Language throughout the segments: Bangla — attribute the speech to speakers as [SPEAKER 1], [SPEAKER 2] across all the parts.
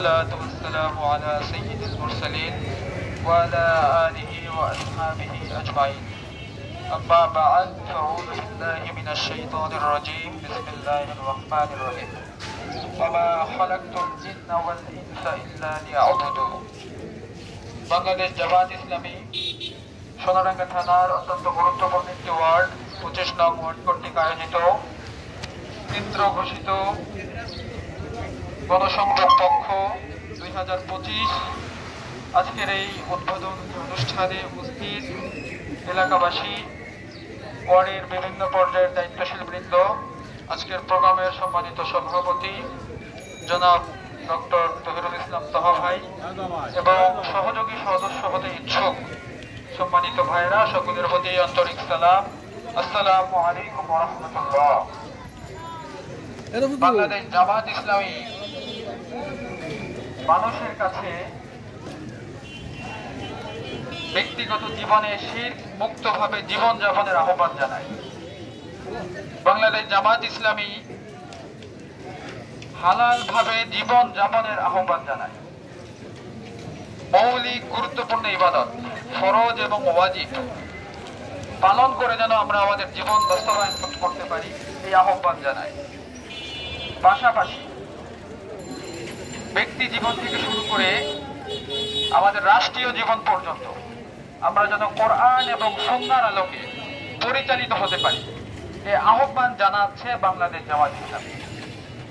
[SPEAKER 1] والسلام على سيد المرسلين وعلى آله وأصحابه أجمعين. أما بعد فأعوذ بالله من الشيطان الرجيم. بسم الله الرحمن الرحيم. وما خلقت الجن والإنس إلا ليعبدون. বাংলাদেশ জামাত ইসলামী সোনারাঙ্গা থানার অত্যন্ত গুরুত্বপূর্ণ একটি ওয়ার্ড 25 নং ওয়ার্ড কর্তৃক আয়োজিত কেন্দ্র ঘোষিত গণসংযোগ পক্ষ 2025 আজকের এই উদ্বোধনী অনুষ্ঠানে উপস্থিত এলাকাবাসী, ওয়ার্ডের বিভিন্ন পর্যায়ের দায়িত্বশীল বৃন্দ, আজকের প্রোগ্রামের সম্মানিত সভাপতি জনাব ডক্টর তহিরুল ইসলাম তহা ভাই এবং সহযোগী সদস্য হতে ইচ্ছুক সম্মানিত ভাইরা, সকলের প্রতি আন্তরিক সালাম। আসসালামু আলাইকুম ওয়া রাহমাতুল্লাহ। বাংলাদেশ জামাত ইসলামী মানুষের কাছে ব্যক্তিগত জীবনে শিরক মুক্তভাবে জীবন যাপনের আহ্বান জানায়। বাংলাদেশ জামাত ইসলামী হালাল ভাবে জীবন যাপনের আহ্বান জানায়। মৌলিক গুরুত্বপূর্ণ ইবাদত ফরজ এবং ওয়াজিব পালন করে যেন আমরা আমাদের জীবন বাস্তবায়ন করতে পারি, এই আহ্বান জানায়। পাশাপাশি ব্যক্তি জীবন থেকে শুরু করে আমাদের রাষ্ট্রীয় জীবন পর্যন্ত আমরা যেন কোরআন এবং সুন্নাহর আলোকে পরিচালিত হতে পারি, এই আহ্বান জানাচ্ছে বাংলাদেশ জামাত ইসলামী।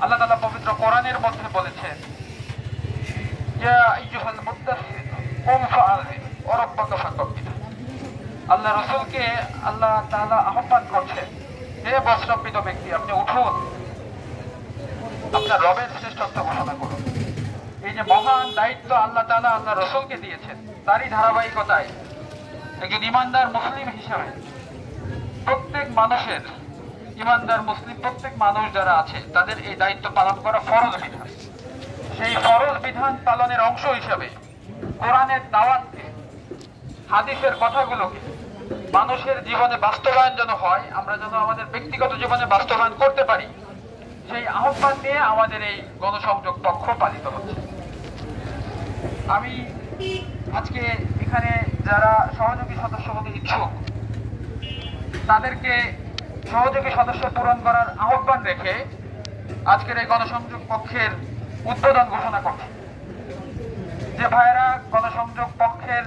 [SPEAKER 1] আল্লাহ তাআলা পবিত্র কোরআনের মধ্যে বলেছেন, ইয়া আইয়ুহাল মুদ্দাসসির কুম ফাআযির ওয়া রাব্বাকা ফাকাব্বির। আল্লাহ রাসূলকে আল্লাহ তাআলা আহ্বান করছেন, হে বস্ত্রাবৃত ব্যক্তি, আপনি উঠুন, আপনার রবের শ্রেষ্ঠত্ব ঘোষণা করুন। এই যে মহান দায়িত্ব আল্লাহ তাআলা আল্লাহ রাসূলকে দিয়েছেন, তারই ধারাবাহিকতায় একজন ইমানদার মুসলিম হিসেবে প্রত্যেক মানুষের, ইমানদার মুসলিম প্রত্যেক মানুষ যারা আছে তাদের এই দায়িত্ব পালন করা ফরজ বিধান। সেই ফরজ বিধান পালনের অংশ হিসেবে কোরআনের দাওয়াতকে, হাদিসের কথাগুলোকে মানুষের জীবনে বাস্তবায়ন যেন হয়, আমরা যেন আমাদের ব্যক্তিগত জীবনে বাস্তবায়ন করতে পারি, সেই আহ্বান নিয়ে আমাদের এই গণসংযোগ পক্ষ পালিত হচ্ছে। আমি আজকে এখানে যারা সহযোগী সদস্য হতে ইচ্ছুক তাদেরকে সহযোগী সদস্য পূরণ করার আহ্বান রেখে আজকের এই গণসংযোগ পক্ষের উদ্বোধন ঘোষণা করছি। যে ভাইয়েরা গণসংযোগ পক্ষের